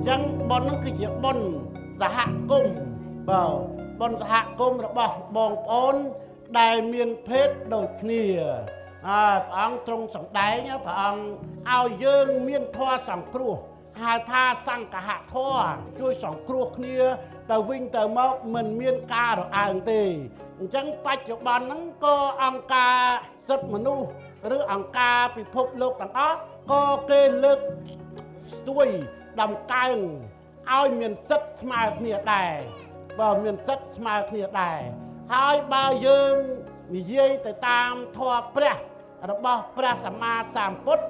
ចឹងប៉ុនហ្នឹងគឺជាប៉ុនសហគមន៍បើប៉ុនសហគមន៍របស់បងប្អូនដែលមានភេទដូចគ្នាព្រះអង្គទ្រង់សម្ដែងព្រះអង្គឲ្យយើងមានធម៌សង្គ្រោះហៅថាសង្ឃហធម៌ជួយសង្គ្រោះគ្នាទៅវិញទៅមកមិនមានការរអើងទេអញ្ចឹងបច្ចុប្បន្នហ្នឹងក៏អង្គការសិទ្ធិមនុស្សឬអង្គការពិភពលោកទាំងអស់ក៏គេលើកស្ទួយដំកើងឲ្យមានសិទ្ធិស្មើគ្នាដែរបើមានសិទ្ធិស្មើគ្នាដែរហើយបើយើងនិយាយទៅតាមធម៌ព្រះរបស់ព្រះសម្មាសម្ពុទ្ធ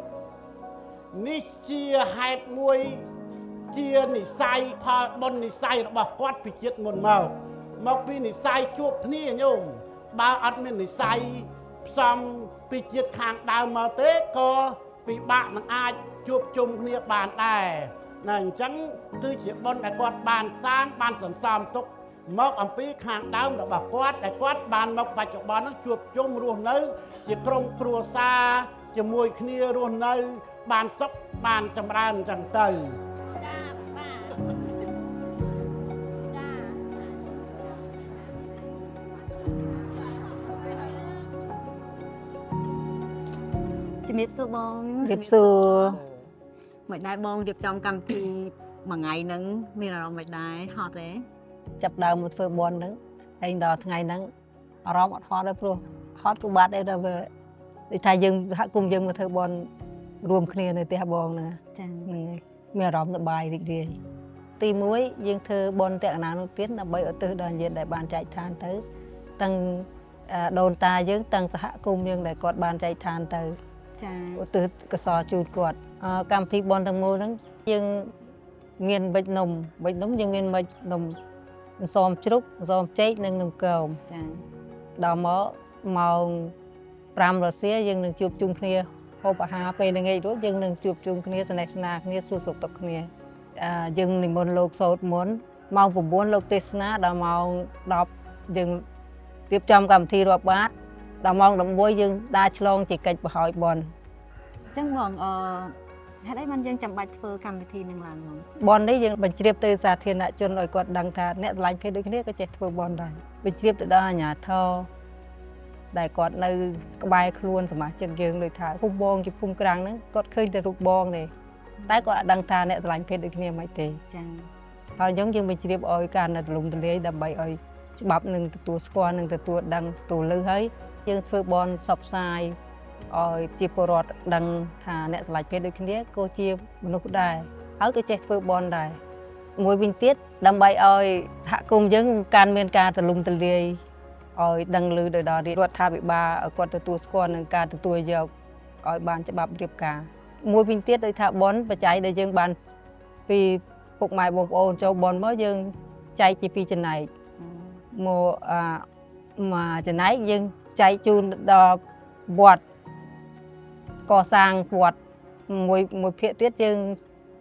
នេះជាហេតុមួយជានិស័យផលបុណ្យនិស័យរបស់គាត់ពីជាតិមុនមកពីនិស័យជួបគ្នាញោមបើអត់មាននិស័យផ្សំពីជាតិខាងដើមមកទេក៏ពិបាកនឹងអាចជួបជុំគ្នាបានដែរណាអញ្ចឹងគឺជាបុណ្យដែលគាត់បានសាងបានសន្សំទុកមកអំពីខាងដើមរបស់គាត់ដែលគាត់បានមកបច្ចុប្បន្នហ្នឹងជួបជុំរស់នៅជាក្រុមគ្រួសារជាមួយគ្នារស់នៅបានសុខបានចម្រើនអញ្ចឹងទៅជំរាបសួរបងជំរាបសួរមិនដែរបងរៀបចំកម្មវិធីមួយថ្ងៃហ្នឹងមានអារម្មណ៍មិនដែរហត់ទេចាប់ដើមមកធ្វើបន់ហ្នឹងហើយដល់ថ្ងៃហ្នឹងអារម្មណ៍អត់ហត់ទេព្រោះហត់ក៏បាត់ដែរដល់ដូចថាយើងសហគមន៍យើងមកធ្វើបន់រួមគ្នានៅផ្ទះបងហ្នឹងចា៎ហ្នឹងហើយមានអារម្មណ៍សប្បាយរីករាយទី1យើងធ្វើបន់តេអនានុទានដើម្បីឧទ្ទិសដល់ញាតិដែលបានចែកឋានទៅទាំងដូនតាយើងទាំងសហគមន៍យើងដែលគាត់បានចែកឋានទៅចា៎ឧទ្ទិសកុសលជូនគាត់កម្មវិធីបន់ទាំងមូលហ្នឹងយើងមានវិច្ចនំយើងមានវិច្ចនំសមជ្រូកសមចេកនិងនំគមចា៎ដល់មកម៉ោង5រសៀលយើងនឹងជួបជុំគ្នាហូបអាហារពេលល្ងាចរួចយើងនឹងជួបជុំគ្នាស្នេហ៍ស្នាគ្នាសួរសុខទុក្ខគ្នាយើងនិមន្តលោកសូត្រមន្តម៉ោង9លោកទេសនាដល់ម៉ោង10យើងរៀបចំកម្មវិធីរាប់បាតដល់ម៉ោង11យើងដើរឆ្លងជាកិច្ចប្រហោយបន់អញ្ចឹងបងហេតុអីបានយើងចាំបាច់ធ្វើកម្មវិធីនឹងឡើងបងបន់នេះយើងបញ្ជ្រាបទៅសាធារណជនឲ្យគាត់ដឹងថាអ្នកឆ្លាញ់ភេទដូចគ្នាក៏ចេះធ្វើបន់ដែរបញ្ជ្រាបទៅដល់អាជ្ញាធរដែលគាត់នៅក្បែរខ្លួនសមាជិកយើងដូចថាភូមិបងជាភូមិក្រាំងហ្នឹងគាត់ឃើញតែរូបបងទេតែគាត់អត់ដឹងថាអ្នកឆ្លាញ់ភេទដូចគ្នាមិនទេចា៎ហើយអញ្ចឹងយើងបញ្ជ្រាបឲ្យការណែទលំទលាយដើម្បីឲ្យច្បាប់នឹងទទួលស្គាល់និងទទួលដឹងទទួលលើហើយយើងធ្វើបន់សពផ្សាយឲ្យជាពលរដ្ឋដឹងថាអ្នកឆ្លាញ់ភេទដូចគ្នាក៏ជាមនុស្សដែរហើយក៏ចេះធ្វើបន់ដែរមួយវិញទៀតដើម្បីឲ្យសហគមន៍យើងការមានការទលំទលាយឲ្យដឹងឮទៅដល់រដ្ឋាភិបាលឲ្យគាត់ទទួលស្គាល់នឹងការទទួលយកឲ្យបានច្បាប់រៀបការមួយវិញទៀតដូចថាបន់បច្ច័យដែលយើងបានពីពុកម៉ែបងប្អូនចូលបន់មកយើងចែកជាពីរចំណែកមកមួយចំណែកយើងចែកជូនដល់វត្តកសាងវត្តមួយភាគទៀតយើង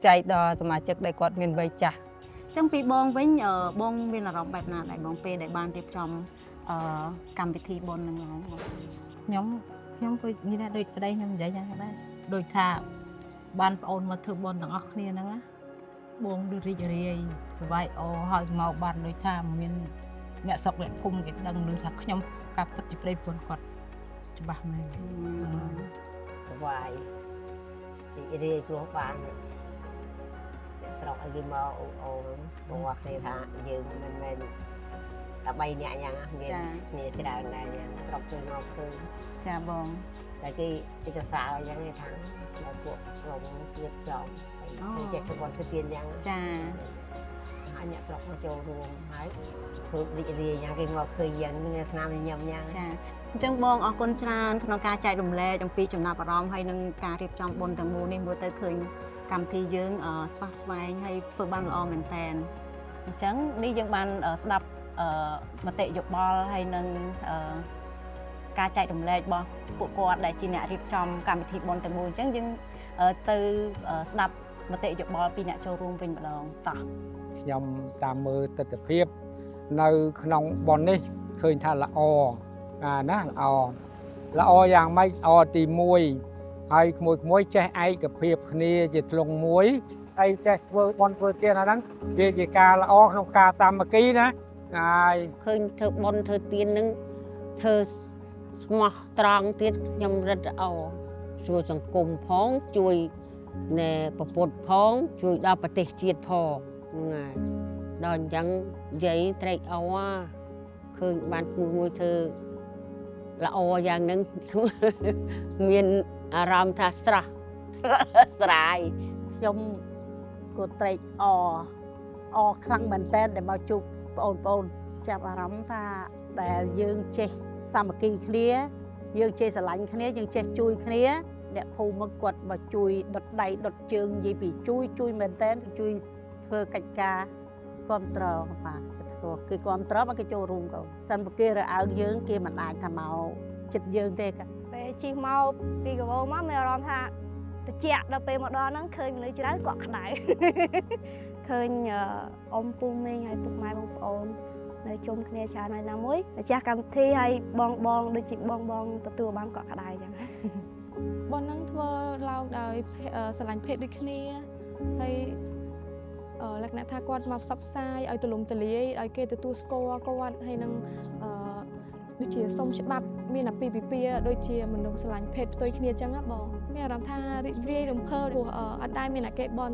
ចែកដល់សមាជិកដែលគាត់មានវ័យចាស់អញ្ចឹងពីបងវិញបងមានអារម្មណ៍បែបណាដែរបងពេលដែលបានរៀបចំកម្មវិធីបុណ្យនឹងឡើងខ្ញុំក៏និយាយដូចប្តីខ្ញុំនិយាយយ៉ាងដែរដូចថាបានប្អូនមកធ្វើបុណ្យទាំងអស់គ្នាហ្នឹងណាបងដូចរីករាយសប្បាយអូហើយមកបានដូចថាមានអ្នកស្រុកអ្នកភូមិគេដឹងឮថាខ្ញុំកាប់ទឹកជាប្តីប្រពន្ធគាត់ច្បាស់មែនសប្បាយរីករាយព្រោះបានអ្នកស្រុកឲ្យគេមកអូស្គាល់គ្នាថាយើងមិនមែនតែ3នាក់យ៉ាងមានគ្នាច្រើនដែរយ៉ាងស្រុកគេមកឃើញចាបងតែគេឯកសារអញ្ចឹងគេថាដល់ពួកក្រុមទៀតចំហើយចេះធ្វើបុណ្យធ្វើទានយ៉ាងចាហើយអ្នកស្រុកមកចូលរួមហើយធ្វើរីករាយយ៉ាងគេមកឃើញយ៉ាងមានស្នាមញញឹមយ៉ាងចាអញ្ចឹងបងអរគុណច្រើនក្នុងការចែករំលែកអំពីចំណាប់អារម្មណ៍ហើយនឹងការរៀបចំបុណ្យទាំងមូលនេះមើលទៅឃើញកម្មវិធីយើងស្វាស្វែងហើយធ្វើបានល្អមែនតើ អញ្ចឹងនេះយើងបានស្ដាប់មតិយោបល់ហើយនឹងការចែករំលែករបស់ពួកគាត់ដែលជាអ្នករៀបចំកម្មវិធីបុណ្យទាំងមូលអញ្ចឹងយើងទៅស្ដាប់មតិយោបល់ពីអ្នកចូលរួមវិញម្ដងតោះ ខ្ញុំតាមមើលទស្សនវិជ្ជានៅក្នុងប៉ុននេះឃើញថាល្អណាល្អយ៉ាងម៉េចល្អទី1ហើយក្មួយចេះឯកភាពគ្នាជាធ្លុងមួយហើយចេះធ្វើប៉ុនធ្វើទានអាហ្នឹងវាជាការល្អក្នុងការសាមគ្គីណាហើយ ឃើញធ្វើបុណ្យធ្វើទាននឹងធ្វើស្មោះត្រង់ទៀតខ្ញុំរឹតល្អជួយសង្គមផងជួយណែប្រពុតផងជួយដល់ប្រទេសជាតិផងហ្នឹងហើយដល់អញ្ចឹងនិយាយត្រេកអរឃើញបានមួយធ្វើល្អយ៉ាងហ្នឹង មានអារម្មណ៍ថាស្រស់ស្រាយ ខ្ញុំក៏ត្រេកអរខ្លាំងមែនតើដែលមកជួបបង ចាប់អារម្មណ៍ថាដែលយើងចេះសាមគ្គីគ្នាយើងចេះស្រឡាញ់គ្នាយើងចេះជួយគ្នាអ្នកភូមិគាត់មកជួយដុតដៃដុតជើងនិយាយពីជួយមែនតើជួយធ្វើកិច្ចការគ្រប់ត្របាទគឺគ្រប់ត្រមកគេចូលរួមក៏សិនបើគេរើអើងយើងគេមិនអាចថាមកចិត្តយើងទេ ពេលជិះមកពីកវោមកមានអារម្មណ៍ថាត្រជាក់ដល់ពេលមកដល់ហ្នឹងឃើញមនុស្សច្រើនក៏ក្តៅ ឃើញអ៊ំពូមីងហើយពុកម៉ែបងប្អូននៅជុំគ្នាច្រើនហើយណាមួយម្ចាស់កម្មវិធីហើយបងដូចជាបងទទួលបានក៏ក្តៅចឹង ប៉ុនហ្នឹងធ្វើឡើងដោយស្រឡាញ់ភេទដូចគ្នាហើយលក្ខណៈថាគាត់មកផ្សព្វផ្សាយឲ្យទូលំទូលាយឲ្យគេទទួលស្គាល់គាត់ហើយនឹងដូចជាសុំច្បាប់មានអាពាហ៍ពិពាហ៍ដូចជាមនុស្សស្រឡាញ់ភេទផ្ទុយគ្នាចឹងណាបងមានអារម្មណ៍ថារីករាយរំភើបព្រោះអត់ដែលមានអ្នកគេបន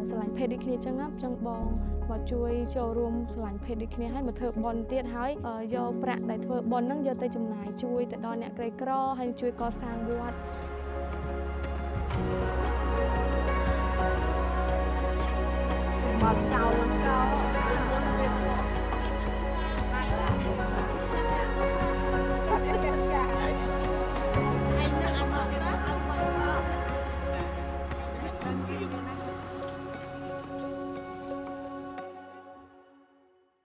ស្រឡាញ់ភេទដូចគ្នាចឹងណាចឹងបងមកជួយចូលរួមស្រឡាញ់ភេទដូចគ្នាហើយមកធ្វើបនទៀតហើយយកប្រាក់ដែលធ្វើបនហ្នឹងយកទៅចំណាយជួយទៅដល់អ្នកក្រីក្រហើយជួយកសាងវត្ត មកចោលកោ